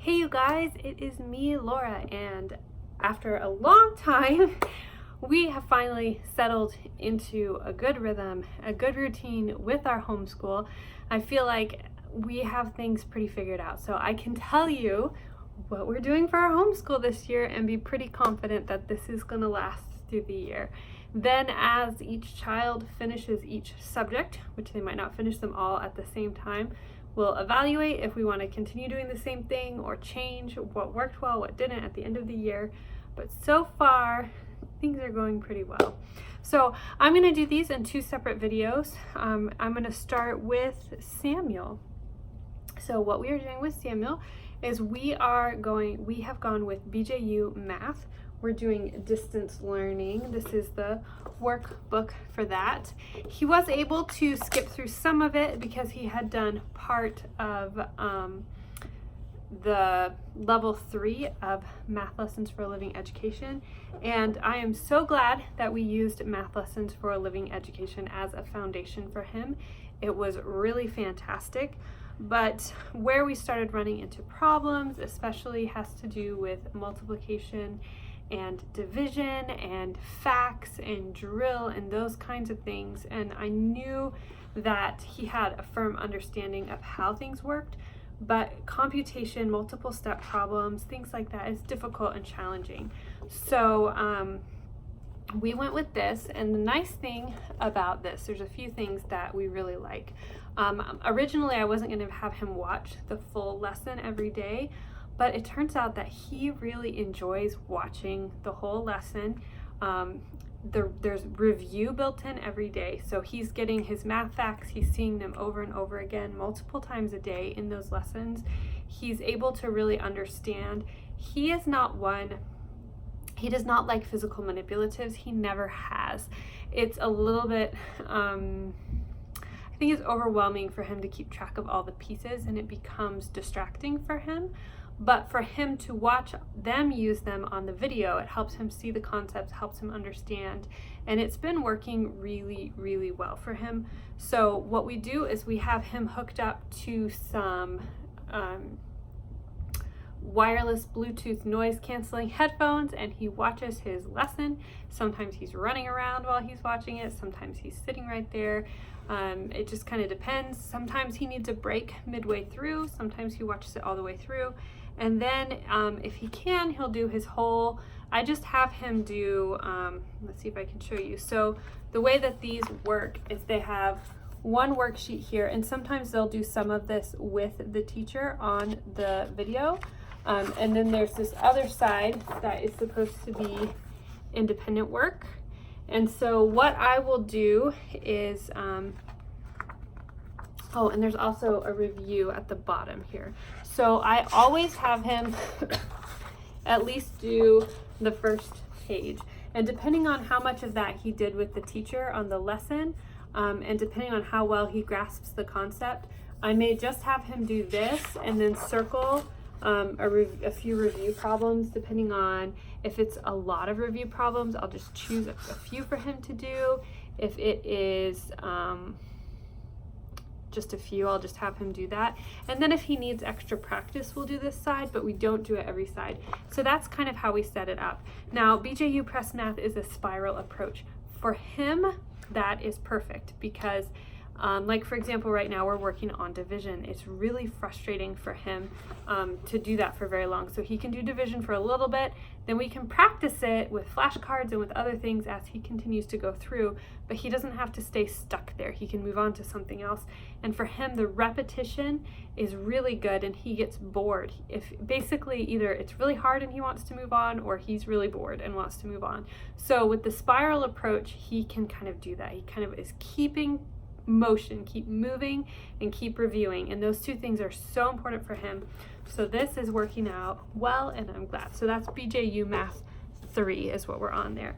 Hey you guys, it is me, Laura, and after a long time, we have finally settled into a good rhythm, a good routine with our homeschool. I feel like we have things pretty figured out, so I can tell you what we're doing for our homeschool this year and be pretty confident that this is going to last through the year. Then as each child finishes each subject, which they might not finish them all at the same time, we'll evaluate if we want to continue doing the same thing or change what worked well, what didn't at the end of the year. But so far, things are going pretty well. So I'm going to do these in two separate videos. I'm going to start with Samuel. So what we are doing with Samuel is we have gone with BJU Math. We're doing distance learning. This is the workbook for that. He was able to skip through some of it because he had done part of the level 3 of Math Lessons for a Living Education. And I am so glad that we used Math Lessons for a Living Education as a foundation for him. It was really fantastic. But where we started running into problems, especially has to do with multiplication and division and facts and drill and those kinds of things. And I knew that he had a firm understanding of how things worked, but computation, multiple step problems, things like that is difficult and challenging. So we went with this, and the nice thing about this, there's a few things that we really like. Originally, I wasn't going to have him watch the full lesson every day, but it turns out that he really enjoys watching the whole lesson. There's review built in every day, so he's getting his math facts, he's seeing them over and over again multiple times a day in those lessons. He's able to really understand. He does not like physical manipulatives. He never has. It's a little bit, I think it's overwhelming for him to keep track of all the pieces, and it becomes distracting for him. But for him to watch them use them on the video, it helps him see the concepts, helps him understand, and it's been working really, really well for him. So what we do is we have him hooked up to some wireless Bluetooth noise canceling headphones, and he watches his lesson. Sometimes he's running around while he's watching it, sometimes he's sitting right there. It just kind of depends. Sometimes he needs a break midway through, sometimes he watches it all the way through, and then if he can, he'll do his whole. I just have him do, let's see if I can show you. So the way that these work is they have one worksheet here, and sometimes they'll do some of this with the teacher on the video. And then there's this other side that is supposed to be independent work. And so what I will do is, oh, and there's also a review at the bottom here. So I always have him at least do the first page. And depending on how much of that he did with the teacher on the lesson, and depending on how well he grasps the concept, I may just have him do this and then circle a few review problems. Depending on if it's a lot of review problems, I'll just choose a few for him to do. If it is just a few, I'll just have him do that. And then if he needs extra practice, we'll do this side, but we don't do it every side. So that's kind of how we set it up. Now, BJU Press Math is a spiral approach. For him, that is perfect because like for example, right now we're working on division. It's really frustrating for him to do that for very long. So he can do division for a little bit, then we can practice it with flashcards and with other things as he continues to go through, but he doesn't have to stay stuck there. He can move on to something else. And for him, the repetition is really good, and he gets bored. If basically either it's really hard and he wants to move on, or he's really bored and wants to move on. So with the spiral approach, he can kind of do that. He kind of is keeping motion, keep moving and keep reviewing, and those two things are so important for him. So this is working out well, and I'm glad. So that's BJU Math 3 is what we're on there.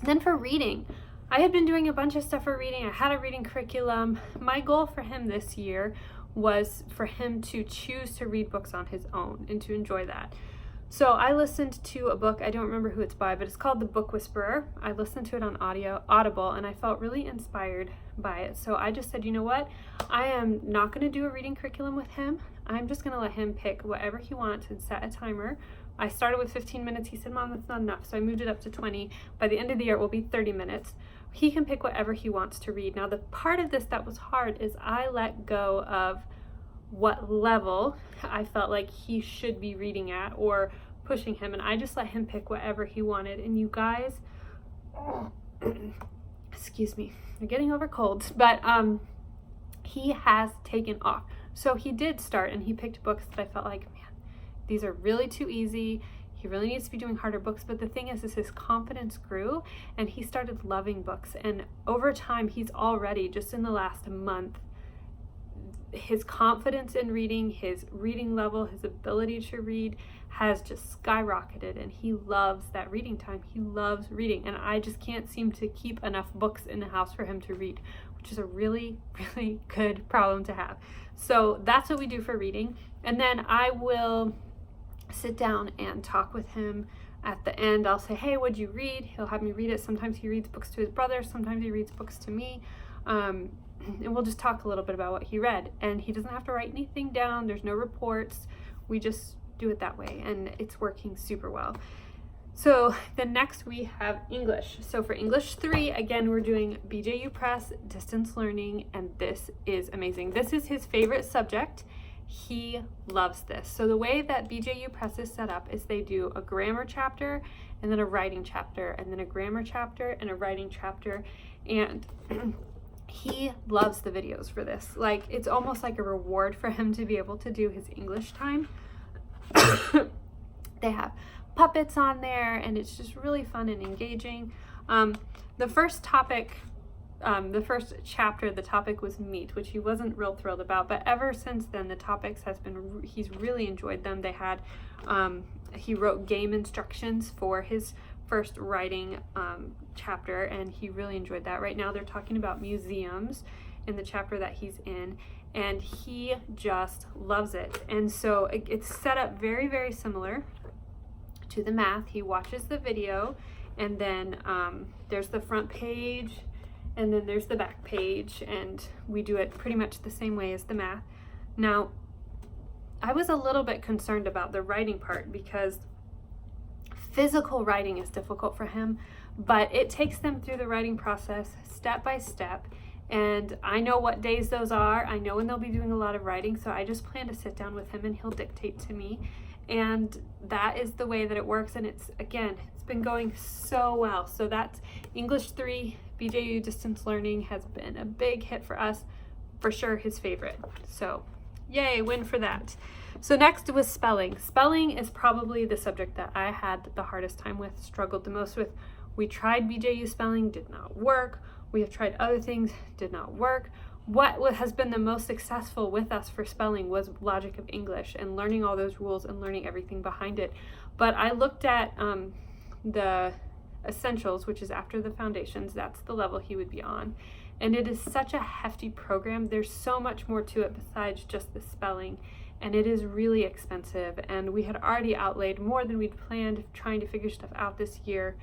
Then for reading, I had been doing a bunch of stuff for reading. I had a reading curriculum. My goal for him this year was for him to choose to read books on his own and to enjoy that. So I listened to a book, I don't remember who it's by, but it's called The Book Whisperer. I listened to it on Audible, and I felt really inspired by it. So I just said, you know what? I am not going to do a reading curriculum with him. I'm just going to let him pick whatever he wants and set a timer. I started with 15 minutes. He said, Mom, that's not enough. So I moved it up to 20. By the end of the year, it will be 30 minutes. He can pick whatever he wants to read. Now, the part of this that was hard is I let go of what level I felt like he should be reading at or pushing him, and I just let him pick whatever he wanted. And you guys, excuse me, I'm getting over colds, but he has taken off. So he did start, and he picked books that I felt like, man, these are really too easy. He really needs to be doing harder books. But the thing is his confidence grew, and he started loving books. And over time, he's already, just in the last month, his confidence in reading, his reading level, his ability to read has just skyrocketed, and he loves that reading time. He loves reading, and I just can't seem to keep enough books in the house for him to read, which is a really, really good problem to have. So that's what we do for reading. And then I will sit down and talk with him. At the end, I'll say, hey, what'd you read? He'll have me read it. Sometimes he reads books to his brother. Sometimes he reads books to me. And we'll just talk a little bit about what he read. And he doesn't have to write anything down. There's no reports. We just do it that way. And it's working super well. So then next we have English. So for English 3, again, we're doing BJU Press distance learning. And this is amazing. This is his favorite subject. He loves this. So the way that BJU Press is set up is they do a grammar chapter and then a writing chapter and then a grammar chapter and a writing chapter. And he loves the videos for this. Like, it's almost like a reward for him to be able to do his English time. They have puppets on there, and it's just really fun and engaging. The first topic, the first chapter, the topic was meat, which he wasn't real thrilled about, but ever since then the topics has been, he's really enjoyed them. They had, he wrote game instructions for his first writing chapter, and he really enjoyed that. Right now they're talking about museums in the chapter that he's in, and he just loves it. And so it's set up very, very similar to the math. He watches the video, and then there's the front page, and then there's the back page, and we do it pretty much the same way as the math. Now, I was a little bit concerned about the writing part because physical writing is difficult for him, but it takes them through the writing process step by step. And I know what days those are. I know when they'll be doing a lot of writing, so I just plan to sit down with him and he'll dictate to me. And that is the way that it works. And it's been going so well. So that's English 3, BJU distance learning has been a big hit for us, for sure his favorite. So yay, win for that. So next was spelling. Spelling is probably the subject that I had the hardest time with, struggled the most with. We tried BJU spelling, did not work. We have tried other things, did not work. What has been the most successful with us for spelling was Logic of English and learning all those rules and learning everything behind it. But I looked at the essentials, which is after the foundations. That's the level he would be on. And it is such a hefty program. There's so much more to it besides just the spelling. And it is really expensive. And we had already outlaid more than we'd planned trying to figure stuff out this year.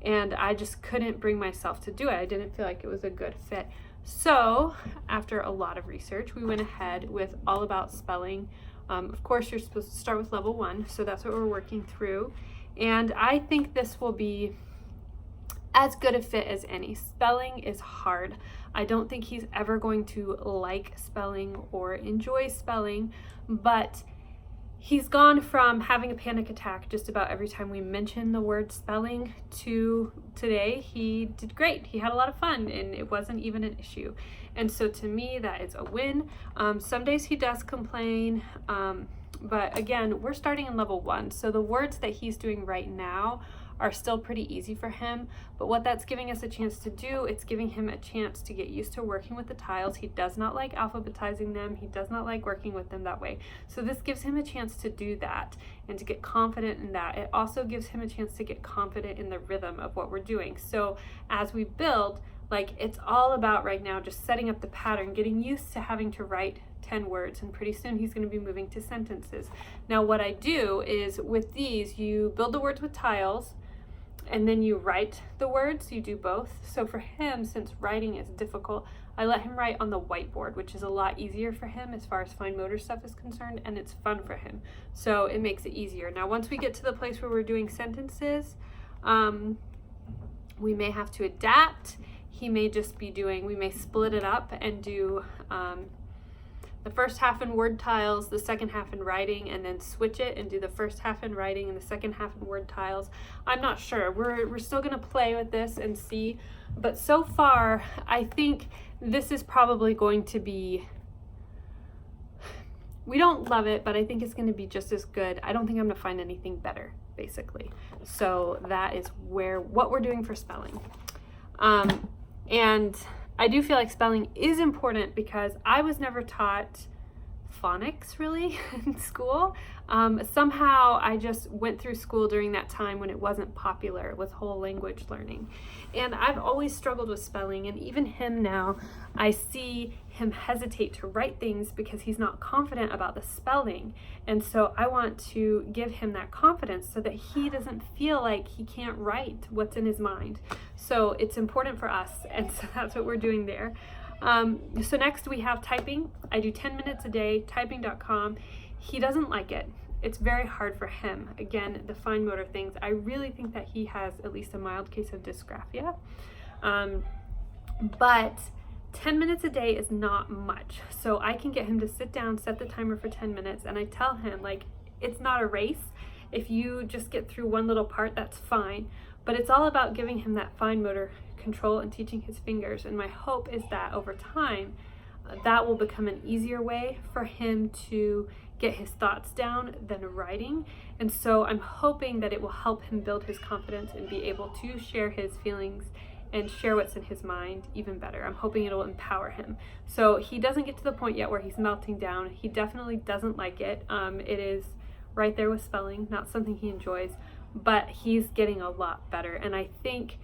And I just couldn't bring myself to do it. I didn't feel like it was a good fit. So after a lot of research, we went ahead with All About Spelling. Of course, you're supposed to start with level 1, so that's what we're working through. And I think this will be as good a fit as any. Spelling is hard. I don't think he's ever going to like spelling or enjoy spelling, but he's gone from having a panic attack just about every time we mention the word spelling to today he did great. He had a lot of fun and it wasn't even an issue. And so to me, that is a win. Some days he does complain, but again, we're starting in level 1. So the words that he's doing right now are still pretty easy for him, but what that's giving us a chance to do, it's giving him a chance to get used to working with the tiles. He does not like alphabetizing them. He does not like working with them that way. So this gives him a chance to do that and to get confident in that. It also gives him a chance to get confident in the rhythm of what we're doing. So as we build, like, it's all about right now just setting up the pattern, getting used to having to write 10 words, and pretty soon he's going to be moving to sentences. Now what I do is with these, you build the words with tiles, and then you write the words. You do both. So for him, since writing is difficult, I let him write on the whiteboard, which is a lot easier for him as far as fine motor stuff is concerned, and it's fun for him. So it makes it easier. Now, once we get to the place where we're doing sentences, we may have to adapt. He may just be doing, we may split it up and do the first half in word tiles, the second half in writing, and then switch it and do the first half in writing and the second half in word tiles. I'm not sure. We're still going to play with this and see. But so far, I think this is probably going to be, we don't love it, but I think it's going to be just as good. I don't think I'm going to find anything better, basically. So that is what we're doing for spelling. And I do feel like spelling is important because I was never taught phonics really in school. Somehow I just went through school during that time when it wasn't popular with whole language learning. And I've always struggled with spelling, and even him now, I see him hesitate to write things because he's not confident about the spelling. And so I want to give him that confidence so that he doesn't feel like he can't write what's in his mind. So it's important for us, and so that's what we're doing there. So next we have typing. I do 10 minutes a day, typing.com. He doesn't like it. It's very hard for him. Again, the fine motor things. I really think that he has at least a mild case of dysgraphia. But 10 minutes a day is not much. So I can get him to sit down, set the timer for 10 minutes, and I tell him, like, it's not a race. If you just get through one little part, that's fine. But it's all about giving him that fine motor control and teaching his fingers. And my hope is that over time, that will become an easier way for him to get his thoughts down than writing. And so I'm hoping that it will help him build his confidence and be able to share his feelings and share what's in his mind even better. I'm hoping it'll empower him. So he doesn't get to the point yet where he's melting down. He definitely doesn't like it. It is right there with spelling, not something he enjoys, but he's getting a lot better. And I think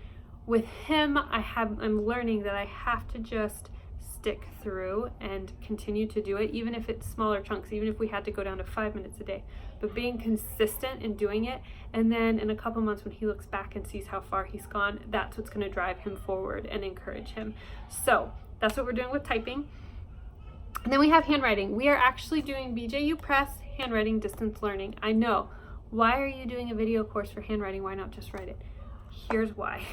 with him, I'm learning that I have to just stick through and continue to do it, even if it's smaller chunks, even if we had to go down to 5 minutes a day, but being consistent in doing it. And then in a couple months when he looks back and sees how far he's gone, that's what's going to drive him forward and encourage him. So that's what we're doing with typing. And then we have handwriting. We are actually doing BJU Press handwriting distance learning. I know. Why are you doing a video course for handwriting? Why not just write it? Here's why.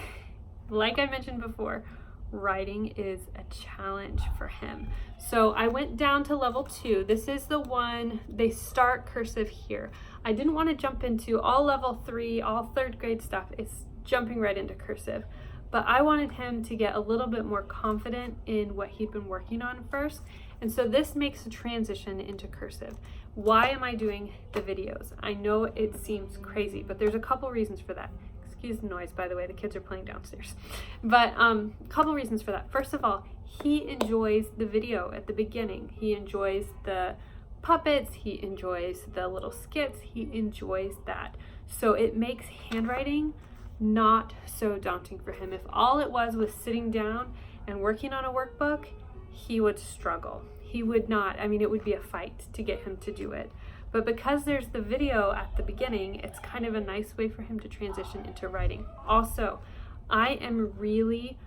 Like I mentioned before, writing is a challenge for him. So I went down to level 2. This is the one, they start cursive here. I didn't want to jump into all level 3, all 3rd grade stuff. It's jumping right into cursive. But I wanted him to get a little bit more confident in what he'd been working on first. And so this makes a transition into cursive. Why am I doing the videos? I know it seems crazy, but there's a couple reasons for that. Excuse the noise, by the way, the kids are playing downstairs. But a couple reasons for that. First of all, he enjoys the video at the beginning. He enjoys the puppets, he enjoys the little skits, he enjoys that. So it makes handwriting not so daunting for him. If all it was sitting down and working on a workbook, he would struggle. He would not, it would be a fight to get him to do it. But because there's the video at the beginning, it's kind of a nice way for him to transition into writing. Also, I am really,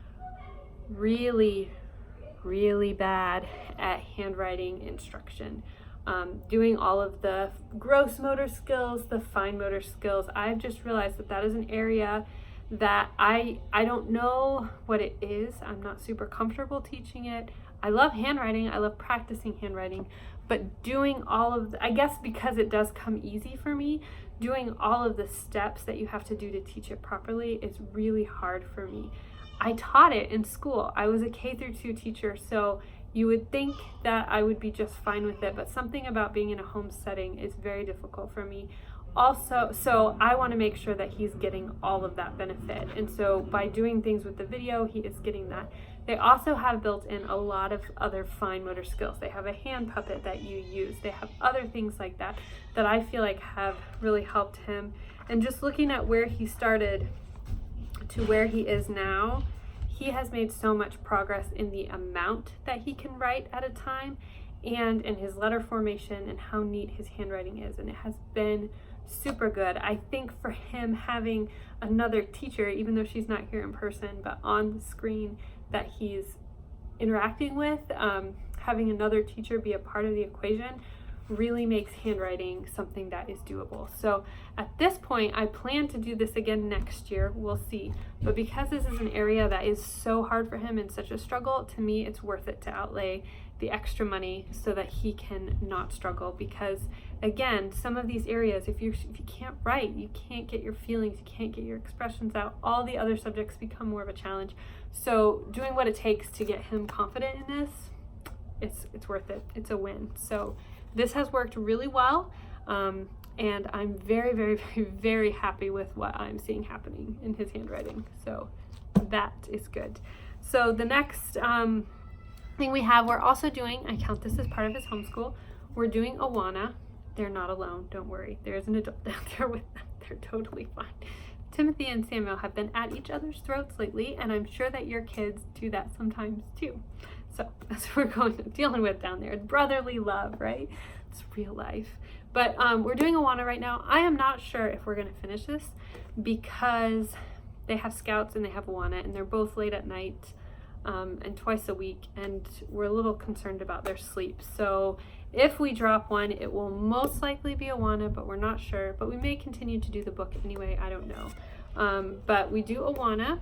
really, really bad at handwriting instruction. Doing all of the gross motor skills, the fine motor skills. I've just realized that is an area that I don't know what it is. I'm not super comfortable teaching it. I love handwriting. I love practicing handwriting. But doing all of I guess because it does come easy for me, doing all of the steps that you have to do to teach it properly is really hard for me. I taught it in school. I was a K-2 teacher, so you would think that I would be just fine with it, but something about being in a home setting is very difficult for me. Also, so I want to make sure that he's getting all of that benefit. And so by doing things with the video, he is getting that. They also have built in a lot of other fine motor skills. They have a hand puppet that you use. They have other things like that that I feel like have really helped him. And just looking at where he started to where he is now, he has made so much progress in the amount that he can write at a time and in his letter formation and how neat his handwriting is. And it has been super good. I think for him, having another teacher, even though she's not here in person, but on the screen that he's interacting with, having another teacher be a part of the equation really makes handwriting something that is doable. So at this point, I plan to do this again next year. We'll see. But because this is an area that is so hard for him and such a struggle, to me, it's worth it to outlay the extra money so that he can not struggle. Because again, some of these areas, if you can't write, you can't get your feelings, you can't get your expressions out, all the other subjects become more of a challenge. So doing what it takes to get him confident in this, it's worth it. It's a win. So this has worked really well, and I'm very, very, very, very happy with what I'm seeing happening in his handwriting. So that is good. So the next thing we have, we're also doing, I count this as part of his homeschool, we're doing Awana. They're not alone, don't worry. There's an adult down there with them. They're totally fine. Timothy and Samuel have been at each other's throats lately, and I'm sure that your kids do that sometimes too. So that's what we're dealing with down there. Brotherly love, right? It's real life. But we're doing Awana right now. I am not sure if we're going to finish this because they have scouts and they have Awana, and they're both late at night and twice a week, and we're a little concerned about their sleep. So if we drop one, it will most likely be Awana, but we're not sure. But we may continue to do the book anyway. I don't know. But we do Awana.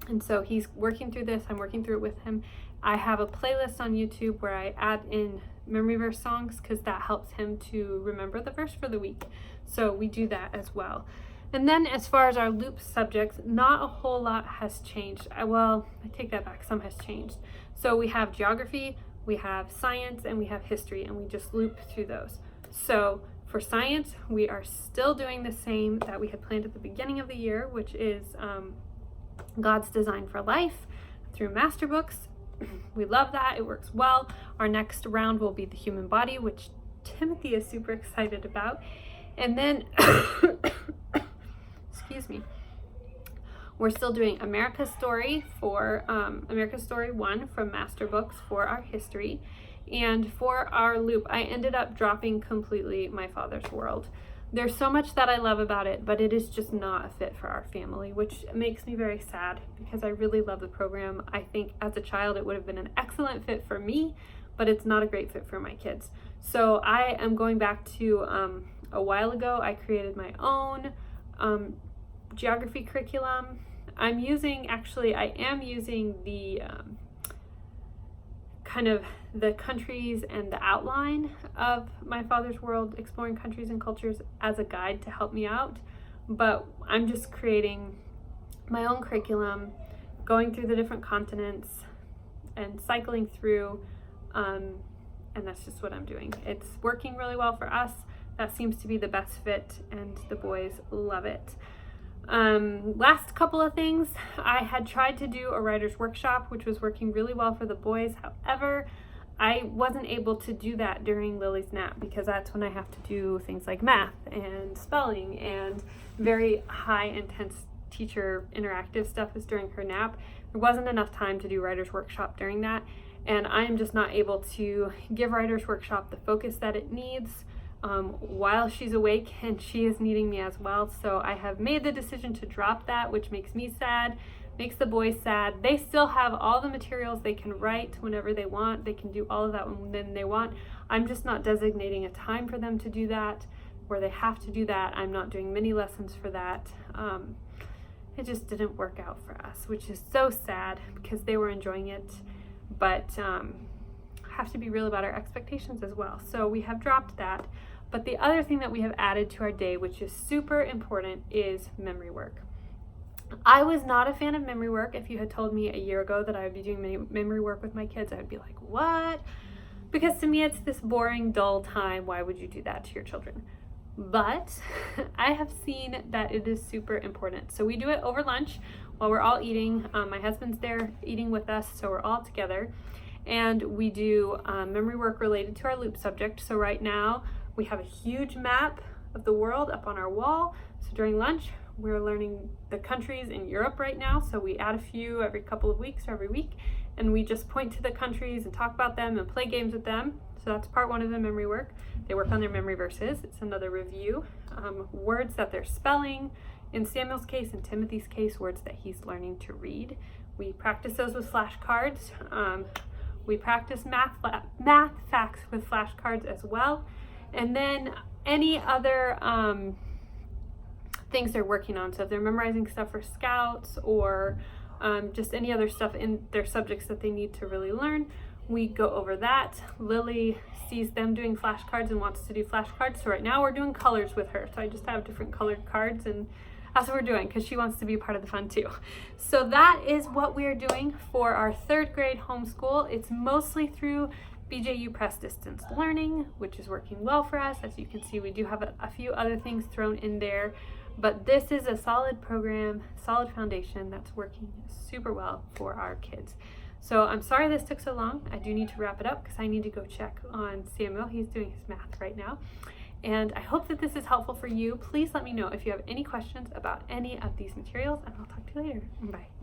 And so he's working through this. I'm working through it with him. I have a playlist on YouTube where I add in memory verse songs because that helps him to remember the verse for the week. So we do that as well. And then as far as our loop subjects, not a whole lot has changed. I take that back. Some has changed. So we have geography, we have science, and we have history, and we just loop through those. So for science, we are still doing the same that we had planned at the beginning of the year, which is God's Design for Life through master books. We love that. It works well. Our next round will be the human body, which Timothy is super excited about. And then, excuse me, we're still doing America's Story for America's Story 1 from master books for our history. And for our loop, I ended up dropping completely My Father's World. There's so much that I love about it, but it is just not a fit for our family, which makes me very sad because I really love the program. I think as a child it would have been an excellent fit for me, but it's not a great fit for my kids. So I am going back to a while ago, I created my own geography curriculum. I am using the kind of the countries and the outline of My Father's World, Exploring Countries and Cultures, as a guide to help me out. But I'm just creating my own curriculum, going through the different continents and cycling through, and that's just what I'm doing. It's working really well for us. That seems to be the best fit, and the boys love it. Last couple of things, I had tried to do a writer's workshop, which was working really well for the boys. However, I wasn't able to do that during Lily's nap because that's when I have to do things like math and spelling and very high intense teacher interactive stuff is during her nap. There wasn't enough time to do writer's workshop during that, and I am just not able to give writer's workshop the focus that it needs while she's awake, and she is needing me as well. So I have made the decision to drop that, which makes me sad, makes the boys sad. They still have all the materials. They can write whenever they want. They can do all of that when they want. I'm just not designating a time for them to do that where they have to do that. I'm not doing mini lessons for that. It just didn't work out for us, which is so sad because they were enjoying it, but have to be real about our expectations as well. So we have dropped that. But the other thing that we have added to our day, which is super important, is memory work. I was not a fan of memory work. If you had told me a year ago that I would be doing memory work with my kids, I would be like, what? Because to me, it's this boring, dull time. Why would you do that to your children? But I have seen that it is super important. So we do it over lunch while we're all eating. My husband's there eating with us, so we're all together. And we do memory work related to our loop subject. So right now, we have a huge map of the world up on our wall. So during lunch, we're learning the countries in Europe right now. So we add a few every couple of weeks or every week. and we just point to the countries and talk about them and play games with them. So that's part one of the memory work. They work on their memory verses. It's another review. Words that they're spelling. In Samuel's case, in Timothy's case, words that he's learning to read. We practice those with flashcards. We practice math facts with flashcards as well. And then any other things they're working on. So if they're memorizing stuff for scouts or just any other stuff in their subjects that they need to really learn, we go over that. Lily sees them doing flashcards and wants to do flashcards. So right now we're doing colors with her. So I just have different colored cards, and that's what we're doing because she wants to be part of the fun too. So that is what we're doing for our 3rd grade homeschool. It's mostly through BJU Press Distance Learning, which is working well for us. As you can see, we do have a few other things thrown in there, but this is a solid program, solid foundation that's working super well for our kids. So I'm sorry this took so long. I do need to wrap it up because I need to go check on Samuel. He's doing his math right now. And I hope that this is helpful for you. Please let me know if you have any questions about any of these materials, and I'll talk to you later. Bye.